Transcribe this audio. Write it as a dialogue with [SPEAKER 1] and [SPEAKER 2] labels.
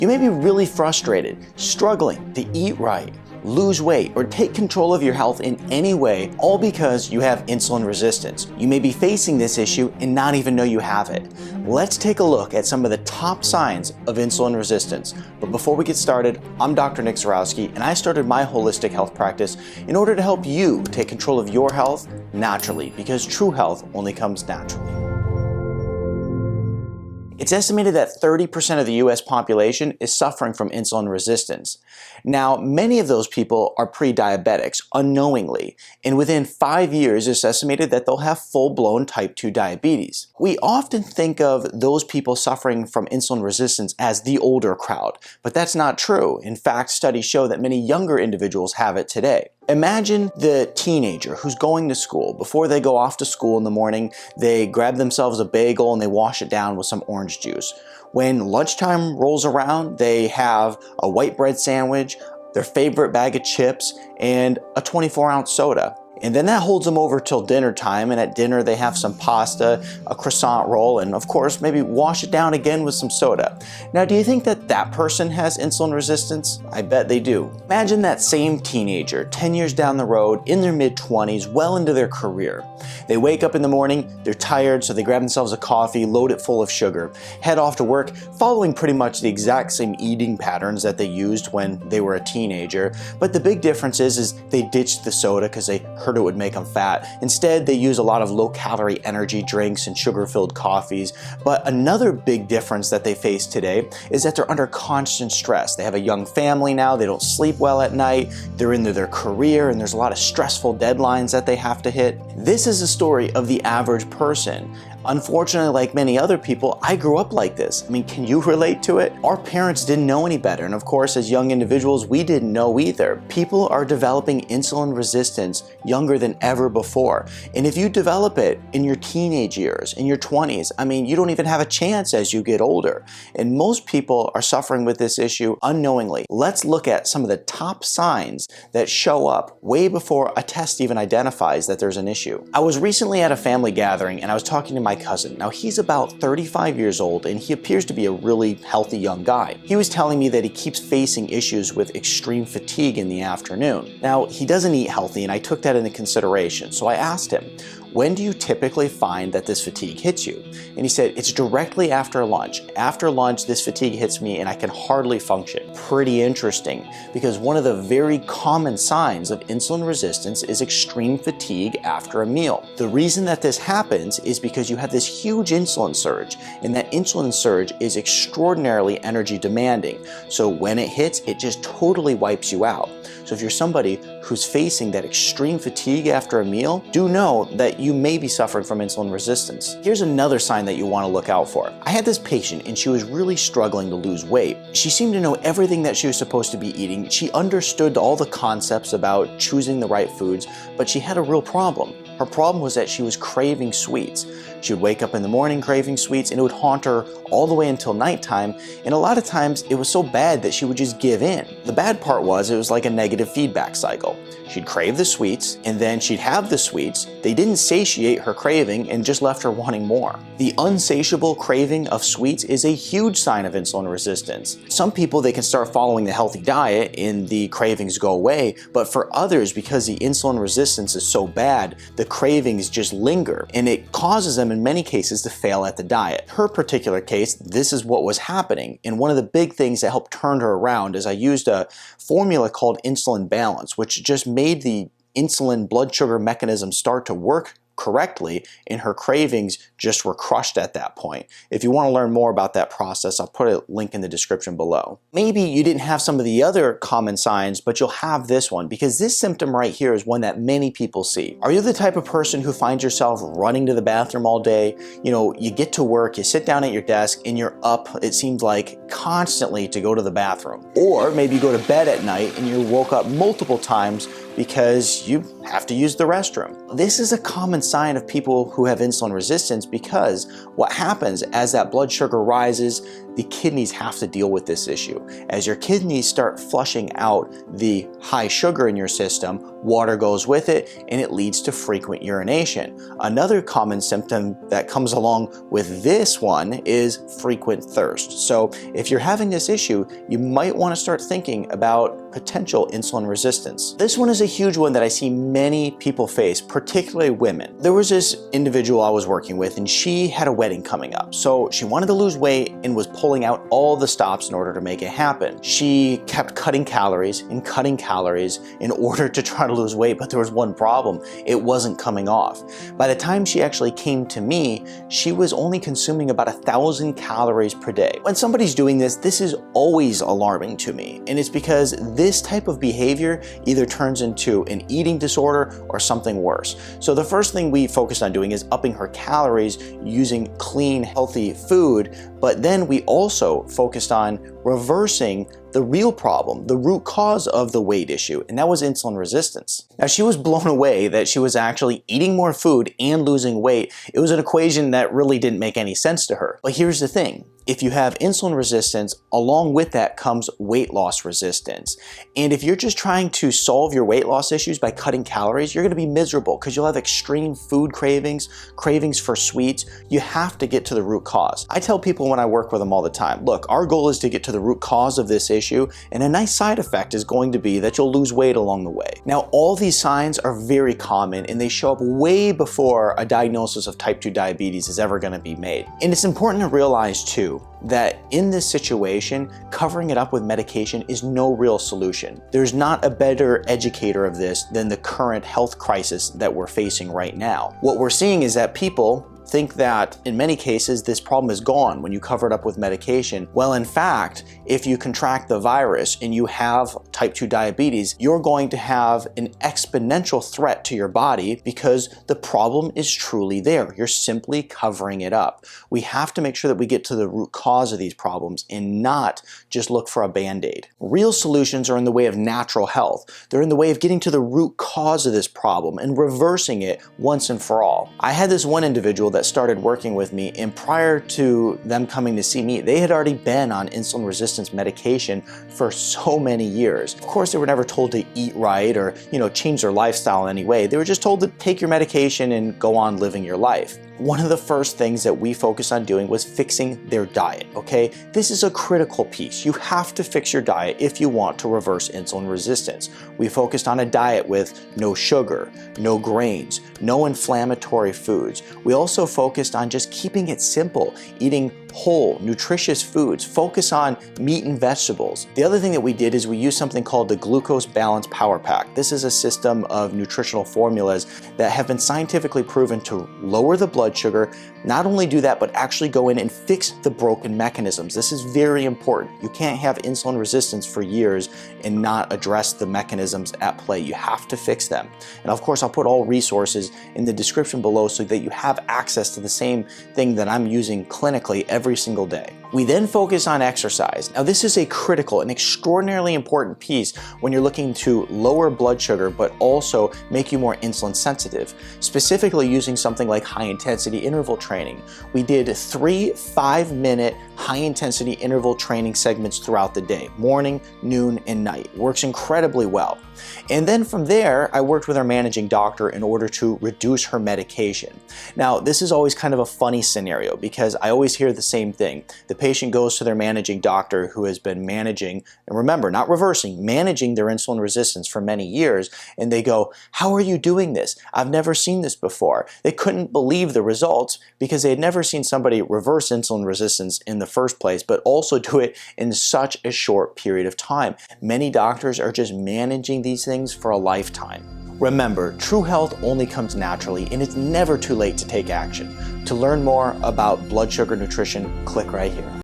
[SPEAKER 1] You may be really frustrated, struggling to eat right, lose weight, or take control of your health in any way, all because you have insulin resistance. You may be facing this issue and not even know you have it. Let's take a look at some of the top signs of insulin resistance. But before we get started, I'm Dr. Nick Zyrowski, and I started my holistic health practice in order to help you take control of your health naturally, because true health only comes naturally. It's estimated that 30% of the US population is suffering from insulin resistance. Now, many of those people are pre-diabetics unknowingly, and within 5 years it's estimated that they'll have full-blown type 2 diabetes. We often think of those people suffering from insulin resistance as the older crowd, but that's not true. In fact, studies show that many younger individuals have it today. Imagine the teenager who's going to school. Before they go off to school in the morning, they grab themselves a bagel and they wash it down with some orange juice. When lunchtime rolls around, they have a white bread sandwich, their favorite bag of chips, and a 24-ounce soda. And then that holds them over till dinner time, and at dinner they have some pasta, a croissant roll, and of course maybe wash it down again with some soda. Now, do you think that that person has insulin resistance? I bet they do. Imagine that same teenager 10 years down the road, in their mid-20s, well into their career. They wake up in the morning, they're tired, so they grab themselves a coffee, load it full of sugar, head off to work, following pretty much the exact same eating patterns that they used when they were a teenager. But the big difference is they ditched the soda because they heard it would make them fat. Instead, they use a lot of low-calorie energy drinks and sugar-filled coffees. But another big difference that they face today is that they're under constant stress. They have a young family now, they don't sleep well at night, they're into their career, and there's a lot of stressful deadlines that they have to hit. This is a story of the average person. Unfortunately, like many other people, I grew up like this. I mean, can you relate to it? Our parents didn't know any better, and of course, as young individuals, we didn't know either. People are developing insulin resistance younger than ever before. And if you develop it in your teenage years, in your 20s, I mean, you don't even have a chance as you get older. And most people are suffering with this issue unknowingly. Let's look at some of the top signs that show up way before a test even identifies that there's an issue. I was recently at a family gathering, and I was talking to my cousin. Now, he's about 35 years old, and he appears to be a really healthy young guy. He was telling me that he keeps facing issues with extreme fatigue in the afternoon. Now, he doesn't eat healthy, and I took that into consideration. So I asked him, when do you typically find that this fatigue hits you? And he said, it's directly after lunch. After lunch, this fatigue hits me and I can hardly function. Pretty interesting, because one of the very common signs of insulin resistance is extreme fatigue after a meal. The reason that this happens is because you have this huge insulin surge, and that insulin surge is extraordinarily energy demanding. So when it hits, it just totally wipes you out. So if you're somebody who's facing that extreme fatigue after a meal, do know that you may be suffering from insulin resistance. Here's another sign that you want to look out for. I had this patient and she was really struggling to lose weight. She seemed to know everything that she was supposed to be eating. She understood all the concepts about choosing the right foods, but she had a real problem. Her problem was that she was craving sweets. She would wake up in the morning craving sweets, and it would haunt her all the way until nighttime, and a lot of times it was so bad that she would just give in. The bad part was it was like a negative feedback cycle. She'd crave the sweets, and then she'd have the sweets. They didn't satiate her craving and just left her wanting more. The unsatiable craving of sweets is a huge sign of insulin resistance. Some people, they can start following the healthy diet and the cravings go away, but for others, because the insulin resistance is so bad, the cravings just linger, and it causes them in many cases to fail at the diet. Her particular case, this is what was happening, and one of the big things that helped turn her around is I used a formula called insulin balance, which just made the insulin blood sugar mechanism start to work correctly, and her cravings just were crushed at that point. If you want to learn more about that process, I'll put a link in the description below. Maybe you didn't have some of the other common signs, but you'll have this one, because this symptom right here is one that many people see. Are you the type of person who finds yourself running to the bathroom all day? You know, you get to work, you sit down at your desk, and you're up, it seems like, constantly to go to the bathroom. Or maybe you go to bed at night and you woke up multiple times because you have to use the restroom. This is a common sign of people who have insulin resistance, because what happens as that blood sugar rises, the kidneys have to deal with this issue. As your kidneys start flushing out the high sugar in your system, water goes with it and it leads to frequent urination. Another common symptom that comes along with this one is frequent thirst. So if you're having this issue, you might want to start thinking about potential insulin resistance. This one is a huge one that I see many people face, particularly women. There was this individual I was working with and she had a wedding coming up. So she wanted to lose weight and was pulling out all the stops in order to make it happen. She kept cutting calories in order to try to lose weight, but there was one problem. It wasn't coming off. By the time she actually came to me, she was only consuming about 1,000 calories per day. When somebody's doing this is always alarming to me. And it's because this type of behavior either turns into an eating disorder or something worse. So the first thing we focused on doing is upping her calories using clean, healthy food, but then we also focused on reversing the real problem, the root cause of the weight issue, and that was insulin resistance. Now, she was blown away that she was actually eating more food and losing weight. It was an equation that really didn't make any sense to her. But here's the thing. If you have insulin resistance, along with that comes weight loss resistance. And if you're just trying to solve your weight loss issues by cutting calories, you're gonna be miserable because you'll have extreme food cravings for sweets. You have to get to the root cause. I tell people when I work with them all the time, look, our goal is to get to the root cause of this issue, and a nice side effect is going to be that you'll lose weight along the way. Now, all these signs are very common and they show up way before a diagnosis of type 2 diabetes is ever gonna be made. And it's important to realize too, that in this situation, covering it up with medication is no real solution. There's not a better educator of this than the current health crisis that we're facing right now. What we're seeing is that people think that in many cases this problem is gone when you cover it up with medication. Well, in fact, if you contract the virus and you have type 2 diabetes, you're going to have an exponential threat to your body because the problem is truly there. You're simply covering it up. We have to make sure that we get to the root cause of these problems and not just look for a band-aid. Real solutions are in the way of natural health. They're in the way of getting to the root cause of this problem and reversing it once and for all. I had this one individual that started working with me, and prior to them coming to see me, they had already been on insulin resistance medication for so many years. Of course, they were never told to eat right or, change their lifestyle in any way. They were just told to take your medication and go on living your life. One of the first things that we focused on doing was fixing their diet, okay? This is a critical piece. You have to fix your diet if you want to reverse insulin resistance. We focused on a diet with no sugar, no grains, no inflammatory foods. We also focused on just keeping it simple, eating whole, nutritious foods, focus on meat and vegetables. The other thing that we did is we used something called the Glucose Balance Power Pack. This is a system of nutritional formulas that have been scientifically proven to lower the blood sugar, not only do that, but actually go in and fix the broken mechanisms. This is very important. You can't have insulin resistance for years and not address the mechanisms at play. You have to fix them. And of course, I'll put all resources in the description below so that you have access to the same thing that I'm using clinically every single day. We then focus on exercise. Now, this is a critical and extraordinarily important piece when you're looking to lower blood sugar, but also make you more insulin sensitive, specifically using something like high-intensity interval training. We did 3 5-minute high-intensity interval training segments throughout the day, morning, noon, and night. Works incredibly well. And then from there, I worked with our managing doctor in order to reduce her medication. Now, this is always kind of a funny scenario because I always hear the same thing. The patient goes to their managing doctor who has been managing, and remember, not reversing, managing their insulin resistance for many years, and they go, "How are you doing this? I've never seen this before." They couldn't believe the results because they had never seen somebody reverse insulin resistance in the first place, but also do it in such a short period of time. Many doctors are just managing these things for a lifetime. Remember, true health only comes naturally, and it's never too late to take action. To learn more about blood sugar nutrition, click right here.